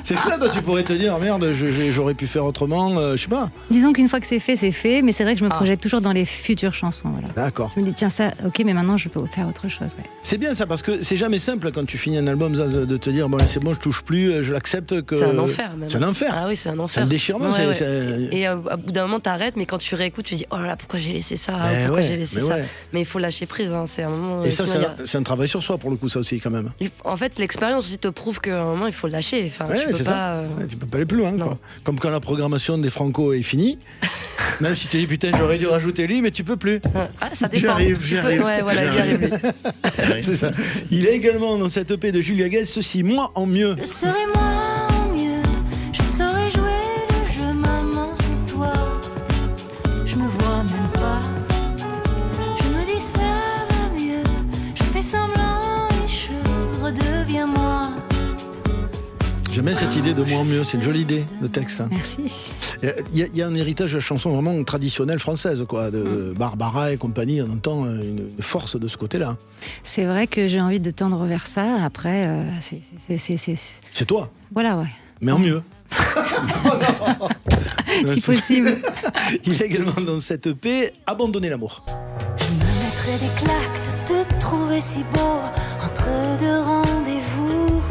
C'est ça, toi, tu pourrais te dire, merde, j'aurais pu faire autrement, je sais pas. Disons qu'une fois que c'est fait, mais c'est vrai que je me projette toujours dans les futures chansons. Voilà. D'accord. Je me dis, tiens, ça, ok, mais maintenant je peux faire autre chose. Ouais. C'est bien ça, parce que c'est jamais simple quand tu finis un album, Zaz, de te dire, bon, là, c'est bon, je touche plus, je l'accepte. C'est un enfer, même. C'est un enfer. Ah oui, c'est un enfer. C'est un déchirement. Ouais. Et à bout d'un moment, t'arrêtes, mais quand tu réécoutes, tu dis, oh là là, pourquoi j'ai laissé ça? Pourquoi j'ai laissé ça? Mais il faut lâcher prise, hein. C'est un moment. Et ça, c'est un travail sur soi pour le coup, ça aussi quand même. En fait, l'expérience aussi te prouve qu'à un moment il faut lâcher. Enfin, tu peux pas aller plus loin. Quoi. Comme quand la programmation des Franco est finie, même si tu dis putain j'aurais dû rajouter lui, mais tu peux plus. Ça dépend. J'y arrive. Ouais, voilà, j'y arrive. C'est ça. Il est également dans cette EP de Julia Guez, ceci, moi en mieux. Je serai moi en mieux, je saurais jouer le jeu maman sans toi. Je me vois même pas, je me dis ça va mieux, je fais semblant et je redeviens moi. J'aime bien cette idée de moi en mieux, c'est une jolie idée de texte. Hein. Merci. Il y a un héritage de chanson vraiment traditionnelle française, quoi, de Barbara et compagnie, on entend une force de ce côté-là. C'est vrai que j'ai envie de tendre vers ça, après, C'est toi. Voilà, ouais. Mais en mieux. Si possible. Il est également dans cette EP, Abandonner l'amour. Je me mettrai des claques de te trouver si beau entre deux rendez-vous.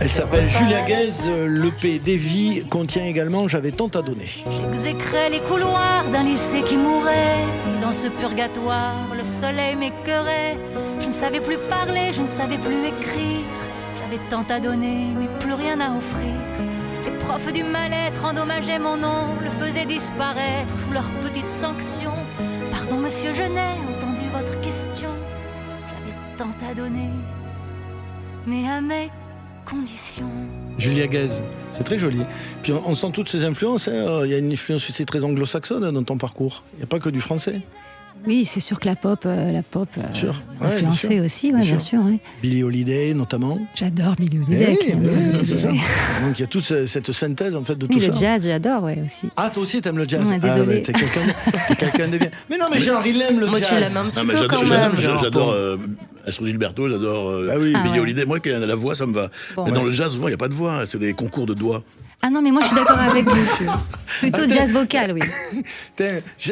Elle s'appelle Julia Guez, l'EP Davy contient également J'avais tant à donner. J'exécrais les couloirs d'un lycée qui mourait. Dans ce purgatoire, le soleil m'écœurait. Je ne savais plus parler, je ne savais plus écrire. J'avais tant à donner, mais plus rien à offrir. Les profs du mal-être endommageaient mon nom, le faisaient disparaître sous leurs petites sanctions. Pardon monsieur, je n'ai entendu votre question. J'avais tant à donner, mais à mes conditions. Julia Guez, c'est très joli. Puis on sent toutes ces influences. Il y a une influence aussi très anglo-saxonne dans ton parcours. Il n'y a pas que du français. Oui, c'est sûr que la pop influencée aussi, bien sûr. Ouais. Billie Holiday notamment. J'adore Billie Holiday. C'est ça. Donc il y a toute cette synthèse en fait de tout ça. Le jazz, j'adore, ouais aussi. Ah, toi aussi t'aimes le jazz. Ouais, désolé. T'es quelqu'un de bien. Mais non, mais genre il aime le jazz. Moi tu l'aimes un petit peu quand même. J'adore Astrid Gilberto, j'adore Billie Holiday. Moi, quand il y a la voix, ça me va. Bon, mais dans le jazz, souvent, il n'y a pas de voix. C'est des concours de doigts. Ah non, mais moi je suis d'accord avec vous. Plutôt jazz vocal, oui.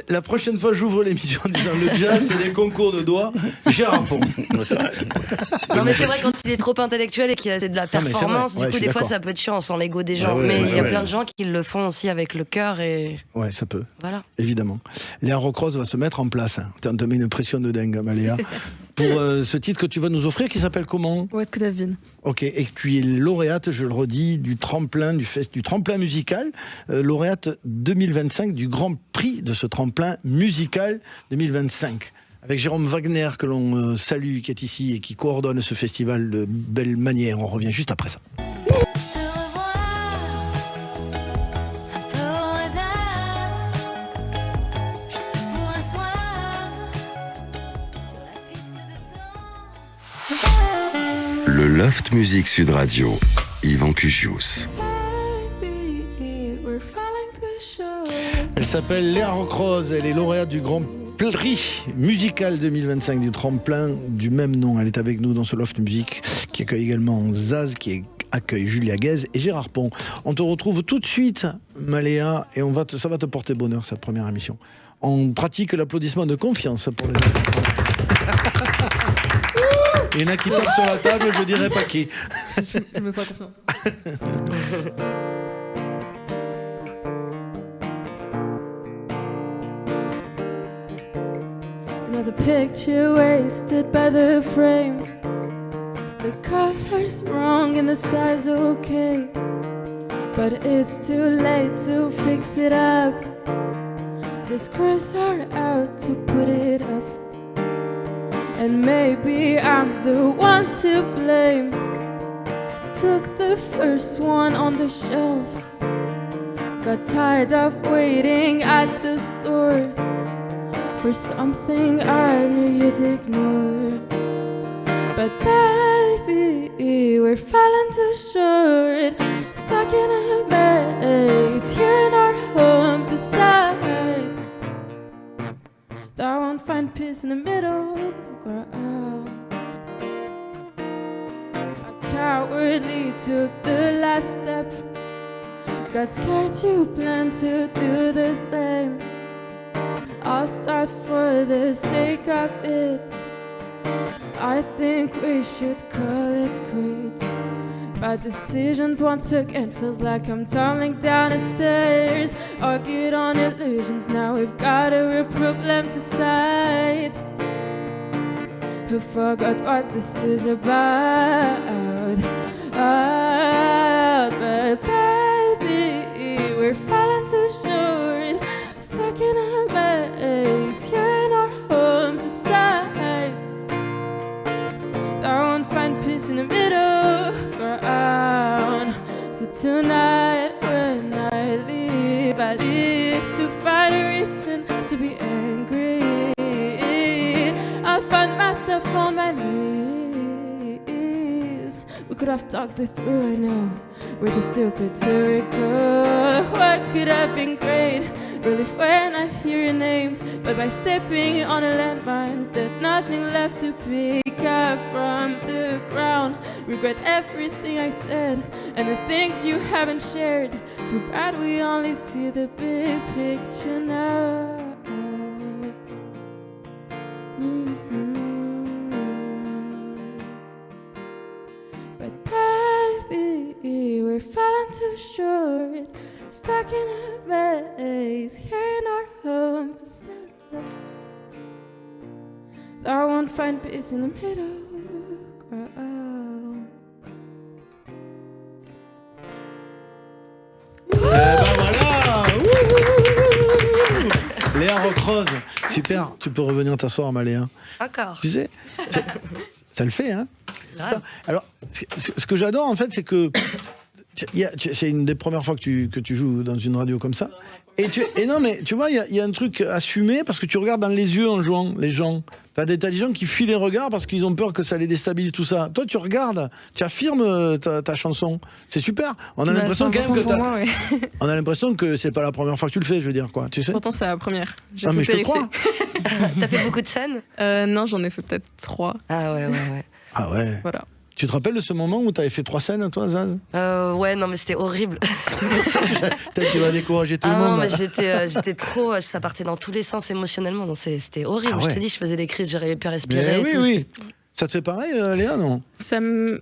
La prochaine fois, j'ouvre l'émission en disant le jazz, c'est des concours de doigts. J'ai un pont. Non, mais c'est vrai, quand il est trop intellectuel et qu'il y a de la performance, du coup, des fois, ça peut être chiant, on sent l'ego des gens. Mais il y a plein de gens qui le font aussi avec le cœur. Ouais, ça peut. Voilà. Évidemment. Léa Rockroz va se mettre en place. On te met une pression de dingue, Maléa. Pour ce titre que tu vas nous offrir, qui s'appelle comment? What Could Have Been. Ok, et que tu es lauréate, je le redis, du tremplin musical, lauréate 2025 du Grand Prix de ce tremplin musical 2025. Avec Jérôme Wagner, que l'on salue, qui est ici et qui coordonne ce festival de belle manière. On revient juste après ça. Le Loft Music Sud Radio, Yvan Cugius. Elle s'appelle Léa Rockroz, elle est lauréate du Grand Prix musical 2025 du tremplin du même nom. Elle est avec nous dans ce Loft Music qui accueille également Zaz, qui accueille Julia Guez et Gérard Pont. On te retrouve tout de suite, Maléa, et ça va te porter bonheur cette première émission. On pratique l'applaudissement de confiance pour les Il y en a qui tapent sur la table, je dirais pas qui. Je me sens confiante. Another picture wasted by the frame. The color's wrong and the size okay, but it's too late to fix it up. The screws are out to put it up. And maybe I'm the one to blame. Took the first one on the shelf. Got tired of waiting at the store for something I knew you'd ignore. But baby, baby, we're falling too short. Stuck in a maze, here in our home to decide. I won't find peace in the middle ground. I cowardly took the last step. Got scared, you plan to do the same. I'll start for the sake of it. I think we should call it quits. Bad decisions once again, feels like I'm tumbling down the stairs. Argued on illusions, now we've got a real problem to sight. Who forgot what this is about? But baby, we're falling too short. Stuck in a maze, here in our home to decide. I won't find peace in the middle ground. So tonight when I leave to find a reason to be angry. I'll find myself on my knees. We could have talked it through, I know. We're too stupid to recall what could have been great. Relief when I hear your name, but by stepping on a landmine, there's nothing left to pick up from the ground. Regret everything I said and the things you haven't shared. Too bad we only see the big picture now. But baby, we're falling too short. Stuck in a maze, here in our home to set. I won't find peace in the middle ground. Ben voilà. Léa Roquerose, super, tu peux revenir t'asseoir, ma Léa. Encore. Tu sais, ça le fait, hein. Alors, ce que j'adore, en fait, c'est que c'est une des premières fois que tu joues dans une radio comme ça. Et non, mais tu vois, il y a un truc assumé parce que tu regardes dans les yeux en jouant, les gens. T'as des gens qui fuient les regards parce qu'ils ont peur que ça les déstabilise, tout ça. Toi, tu regardes, tu affirmes ta chanson. C'est super. On a l'impression quand même que on a l'impression que c'est pas la première fois que tu le fais, je veux dire, quoi. Tu sais. Pourtant, c'est la première. Ah, mais je te crois. T'as fait beaucoup de scènes? Non, j'en ai fait peut-être 3. Ah ouais. Ah ouais. Voilà. Tu te rappelles de ce moment où tu avais fait 3 scènes, toi, Zaz? Ouais, non, mais c'était horrible. Peut-être tu vas décourager tout le monde. Non, mais j'étais trop... Ça partait dans tous les sens émotionnellement. Non, c'était horrible. Ah ouais. Je te dis, je faisais des crises, j'arrivais plus à respirer. Mais oui. Ça te fait pareil, Léa, non? Ça te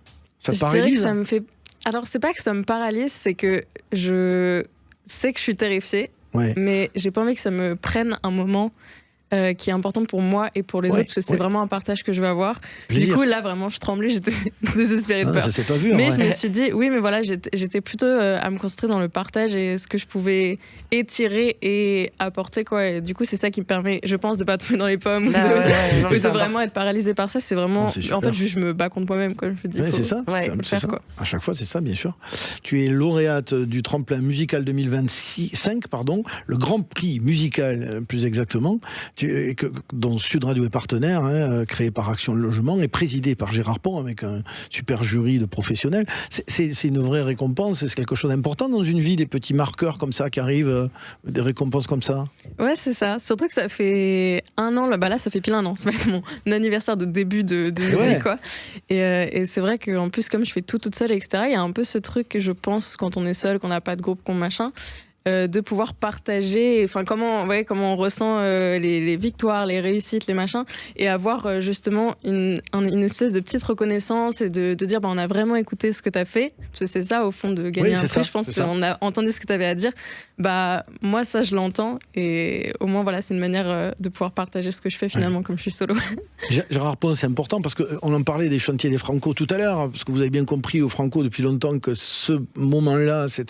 paralyse? Je dirais que ça me fait... Alors, c'est pas que ça me paralyse, c'est que je sais que je suis terrifiée, mais j'ai pas envie que ça me prenne un moment... qui est importante pour moi et pour les autres, parce que c'est vraiment un partage que je veux avoir. Plaisir. Du coup, là, vraiment, je tremblais, j'étais désespérée de peur. Ça s'est pas vu, mais je me suis dit, oui, mais voilà, j'étais plutôt à me concentrer dans le partage et ce que je pouvais étirer et apporter, quoi. Et du coup, c'est ça qui me permet, je pense, de pas tomber dans les pommes ou de vraiment être paralysée par ça. C'est vraiment, en fait, je me bats contre moi-même, quoi. Je me dis, c'est ça. C'est ça. À chaque fois, c'est ça, bien sûr. Tu es lauréate du tremplin musical 2025, le Grand Prix musical, plus exactement. Dont Sud Radio est partenaire, créé par Action Logement et présidé par Gérard Pont avec un super jury de professionnels. C'est une vraie récompense, c'est quelque chose d'important dans une vie, des petits marqueurs comme ça qui arrivent, des récompenses comme ça. Ouais, c'est ça. Surtout que ça fait 1 an, là ça fait pile 1 an, ça va être mon anniversaire de début de musique, quoi. Et c'est vrai qu'en plus, comme je fais tout toute seule, etc., il y a un peu ce truc que je pense quand on est seul, qu'on n'a pas de groupe, qu'on machin, de pouvoir partager, enfin comment on ressent les victoires, les réussites, les machins, et avoir justement une espèce de petite reconnaissance et de dire on a vraiment écouté ce que t'as fait, parce que c'est ça au fond de gagner un prix, je pense qu'on a entendu ce que t'avais à dire, moi ça je l'entends, et au moins voilà, c'est une manière de pouvoir partager ce que je fais finalement comme je suis solo. Gérard Pont, c'est important parce qu'on en parlait des chantiers des Franco tout à l'heure, parce que vous avez bien compris au Franco depuis longtemps que ce moment-là, ces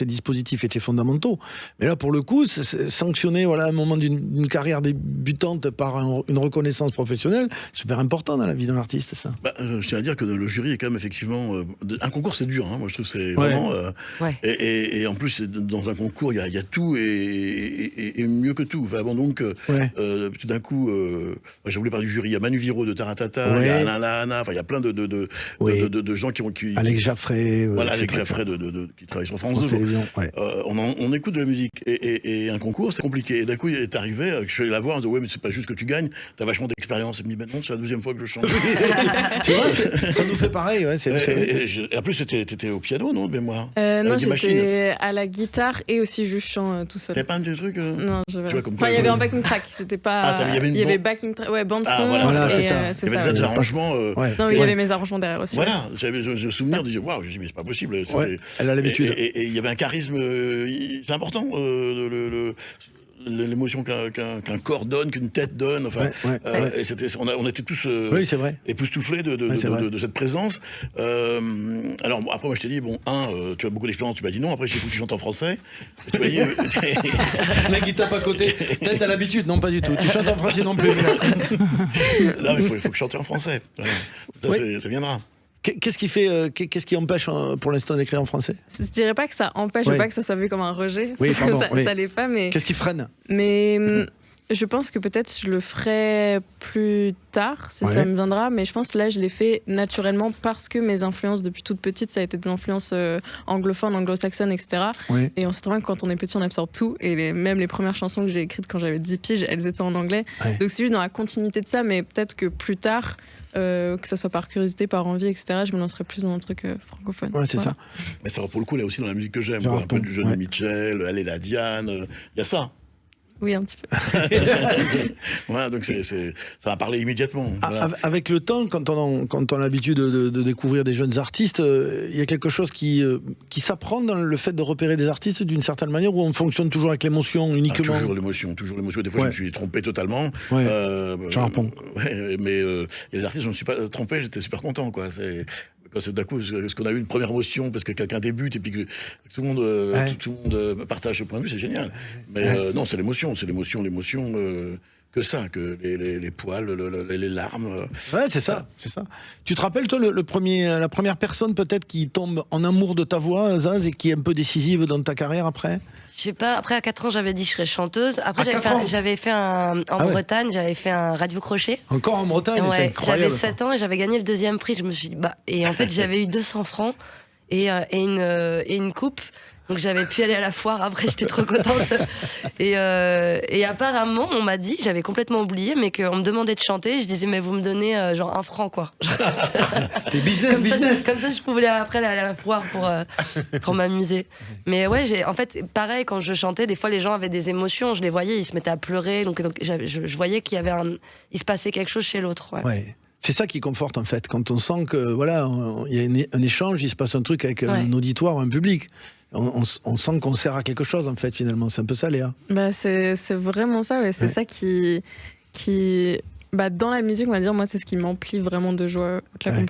dispositifs objectifs étaient fondamentaux. Mais là, pour le coup, sanctionner un moment d'une carrière débutante par une reconnaissance professionnelle, super important dans la vie d'un artiste, ça. Je tiens à dire que le jury est quand même effectivement... un concours, c'est dur, hein. Moi je trouve que c'est vraiment... Et en plus, dans un concours, il y a tout et mieux que tout. Enfin, bon, donc, tout d'un coup, j'ai voulu parler du jury, il y a Manu Viro de Taratata, il y a Alain Lahana, enfin, il y a plein de gens qui Alex Jaffray. Alex Jaffray qui travaille sur France 2. On écoute de la musique et un concours, c'est compliqué. Et d'un coup, il est arrivé, je suis allé la voir, on dit, ouais, mais c'est pas juste que tu gagnes, t'as vachement d'expérience. Et me dit, ben non, c'est la deuxième fois que je chante. Tu vois, ça nous fait pareil. Ouais, en plus, t'étais au piano, non, de mémoire? Non, j'étais à la guitare et aussi je chante tout seul. T'avais pas un petit truc Non, il y avait un backing track. J'étais pas. Il y avait backing track, bande son. Voilà, c'est ça. Il y avait des arrangements. Non, mais il y avait mes arrangements derrière aussi. Voilà, j'avais le souvenir de dire, waouh, je dis, mais c'est pas possible. Elle a l'habitude. Et il y avait un charisme, c'est important, l'émotion qu'un corps donne, qu'une tête donne. Enfin, et on était tous époustouflés de cette présence. Alors après, moi je t'ai dit, tu as beaucoup d'expérience. Tu m'as dit non. Après, j'ai foutu, tu chantes en français. Et tu m'as dit, le mec il tape à côté. Peut-être t'as l'habitude, non pas du tout. Tu chantes en français non plus. Non, mais il faut que je chante en français. Ça viendra. Qu'est-ce qui empêche pour l'instant d'écrire en français? Je dirais pas que ça empêche, je veux pas que ça soit vu comme un rejet. Oui, pardon, ça l'est pas, mais. Qu'est-ce qui freine? Mais je pense que peut-être je le ferai plus tard, si ça me viendra. Mais je pense que là, je l'ai fait naturellement parce que mes influences depuis toute petite, ça a été des influences anglophones, anglo-saxonnes, etc. Et on sait très bien que quand on est petit, on absorbe tout. Et même les premières chansons que j'ai écrites quand j'avais 10 piges, elles étaient en anglais. Donc c'est juste dans la continuité de ça, mais peut-être que plus tard. Que ça soit par curiosité, par envie, etc. Je me lancerai plus dans un truc francophone. Ouais, c'est ça. Mais ça va pour le coup là aussi dans la musique que j'aime. Un peu du jeune Mitchell, elle est la Diane, il y a ça. Oui, un petit peu. Voilà, donc ça va parler immédiatement. Voilà. Avec le temps, quand on a l'habitude de découvrir des jeunes artistes, il y a quelque chose qui s'apprend dans le fait de repérer des artistes d'une certaine manière, où on fonctionne toujours avec l'émotion uniquement. Toujours l'émotion. Des fois, je me suis trompé mais les artistes, je ne me suis pas trompé, j'étais super content, quoi. Quand d'un coup, ce qu'on a eu une première émotion parce que quelqu'un débute et puis que tout le monde partage ce point de vue, c'est génial. Mais non, c'est l'émotion que ça, que les poils, les larmes. Ouais, c'est ça. Tu te rappelles, toi, la première personne peut-être qui tombe en amour de ta voix, Zaz, et qui est un peu décisive dans ta carrière après? Je sais pas, après à 4 ans j'avais dit je serais chanteuse. Après j'avais fait en Bretagne, j'avais fait un radio crochet. Encore en Bretagne, c'était incroyable. J'avais 7 ans et j'avais gagné le 2e prix. Je me suis dit, et en fait j'avais eu 200 francs et une coupe. Donc j'avais pu aller à la foire, après j'étais trop contente. Et apparemment, on m'a dit, j'avais complètement oublié, mais qu'on me demandait de chanter, je disais, mais vous me donnez genre 1 franc, quoi. T'es business. Comme ça, je pouvais après aller à la foire pour m'amuser. Mais ouais, en fait, pareil, quand je chantais, des fois les gens avaient des émotions, je les voyais, ils se mettaient à pleurer, donc je voyais qu'il y avait il se passait quelque chose chez l'autre. Ouais. C'est ça qui conforte en fait, quand on sent que voilà, il y a un échange, il se passe un truc avec un auditoire, un public. On sent qu'on sert à quelque chose en fait finalement. C'est un peu ça, Léa. C'est vraiment ça, ouais. C'est ça qui dans la musique, on va dire, moi c'est ce qui m'emplit vraiment de joie.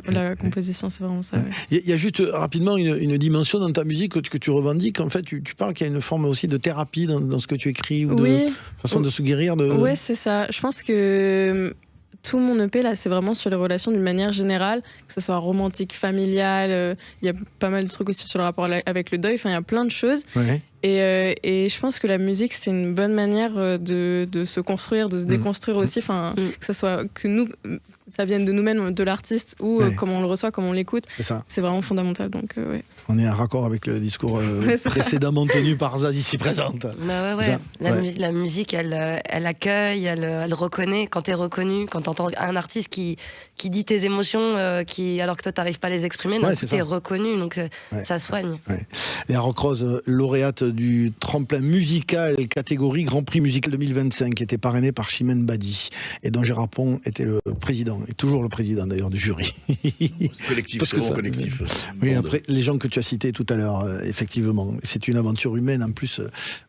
La composition, c'est vraiment ça. Il y a juste rapidement une dimension dans ta musique que tu revendiques. En fait, tu parles qu'il y a une forme aussi de thérapie dans ce que tu écris ou de façon de se guérir. Ouais, c'est ça. Je pense que tout mon EP, là, c'est vraiment sur les relations d'une manière générale, que ce soit romantique, familial, il y a pas mal de trucs aussi sur le rapport avec le deuil, enfin, il y a plein de choses. Et je pense que la musique, c'est une bonne manière de se construire, de se déconstruire aussi, enfin, que ça soit ça vienne de nous-mêmes, de l'artiste, ou comment on le reçoit, comment on l'écoute. C'est vraiment fondamental. Donc, on est en raccord avec le discours précédemment tenu par Zaz ici présente. La musique, elle accueille, elle reconnaît. Quand t'es reconnu, quand t'entends un artiste qui dit tes émotions, alors que toi t'arrives pas à les exprimer, t'es reconnu, donc ça soigne. Léa Rock-Rose, lauréate du tremplin musical catégorie Grand Prix musical 2025, qui était parrainé par Chimène Badi, et dont Gérard Pont était le président, et toujours le président d'ailleurs du jury. C'est collectif, c'est vraiment collectif. Oui, après, les gens que tu as cités tout à l'heure, effectivement, c'est une aventure humaine en plus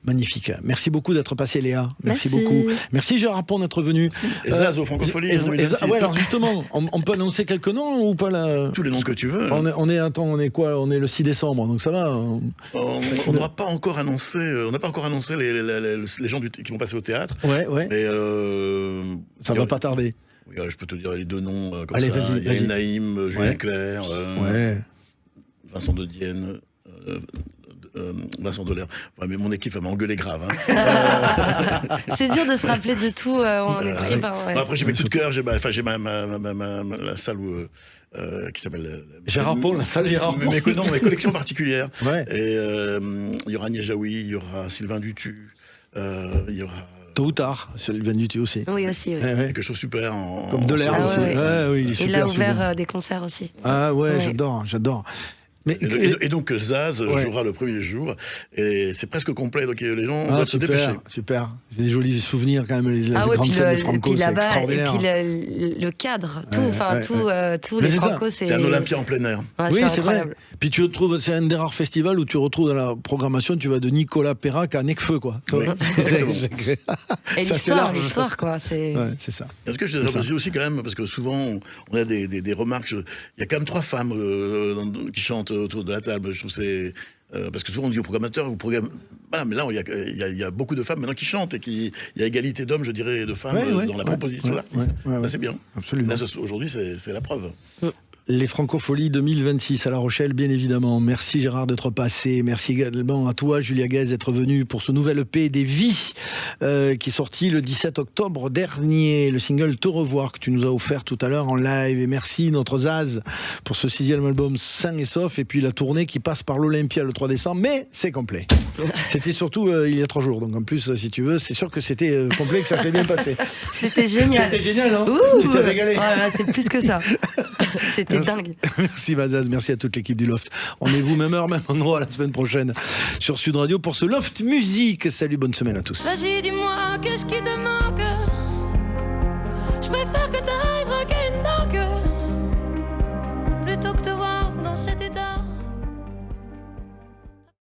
magnifique. Merci beaucoup d'être passé, Léa. Merci beaucoup. Merci Gérard Pont d'être venu. Et Zaz au Francophonie. Alors justement, on On peut annoncer quelques noms ou pas là? Tous les noms que tu veux. On est quoi? On est le 6 décembre, donc ça va. On n'a pas encore annoncé. On n'a pas encore annoncé les gens qui vont passer au théâtre. Ouais. Mais ça va pas tarder. Oui, je peux te dire les deux noms comme allez, ça. Vas-y. Yael Naïm, Julien Clerc, Vincent de Dienne. Vincent Delair. Ouais, mais mon équipe va m'engueuler grave. Hein. C'est dur de se rappeler de tout en écrivain. Ouais. Après, j'ai mes coups de cœur. J'ai la salle qui s'appelle Gérard Paul, la salle Gérard Paul. Mes collections particulières. Ouais. Et il y aura Agnès Jaoui, il y aura Sylvain Dutu, il y aura. Tôt ou tard, Sylvain Dutu aussi. Oui, aussi. Oui. Quelque chose super. Comme de l'air aussi. Ouais. Il est super. Il a ouvert des concerts aussi. Ah ouais. J'adore. Mais, et donc Zaz jouera le premier jour et c'est presque complet, donc les gens doivent se dépêcher. Super, c'est des jolis souvenirs quand même, les grandes scènes de Franco, c'est extraordinaire. Et puis le cadre, tous les Franco, c'est un Olympia en plein air. Ouais, oui, c'est vrai. Puis tu retrouves, c'est un des rares festivals où tu retrouves dans la programmation, tu vas de Nicolas Perrac à Necfeu, quoi. Oui, et l'histoire, quoi. C'est ça. En tout cas, je l'apprécie aussi quand même, parce que souvent, on a des remarques. Il y a quand même 3 femmes qui chantent autour de la table. Je trouve c'est parce que souvent on dit au programmateur, vous programmez. Voilà, mais là il y a beaucoup de femmes maintenant qui chantent et il y a égalité d'hommes, je dirais, et de femmes dans la proposition d'artiste. Ça c'est bien. Absolument. Là, aujourd'hui, c'est la preuve. Les Francopholies 2026 à La Rochelle, bien évidemment. Merci Gérard d'être passé. Merci également à toi, Julia Guez, d'être venue pour ce nouvel EP des Vies qui est sorti le 17 octobre dernier. Le single Te Revoir que tu nous as offert tout à l'heure en live. Et merci notre Zaz pour ce 6e album sain et sauf. Et puis la tournée qui passe par l'Olympia le 3 décembre. Mais c'est complet. C'était surtout il y a 3 jours. Donc en plus, si tu veux, c'est sûr que c'était complet, que ça s'est bien passé. C'était génial. C'était génial, non? Tu t'es régalé. Oh là là, c'est plus que ça. C'était dingue. Merci Mazaz, merci à toute l'équipe du Loft. Rendez-vous même heure, même endroit la semaine prochaine sur Sud Radio pour ce Loft Musique. Salut, bonne semaine à tous. Vas-y, dis-moi, qu'est-ce qui te manque? Je préfère que t'ailles braquer une banque plutôt que te voir dans cet état.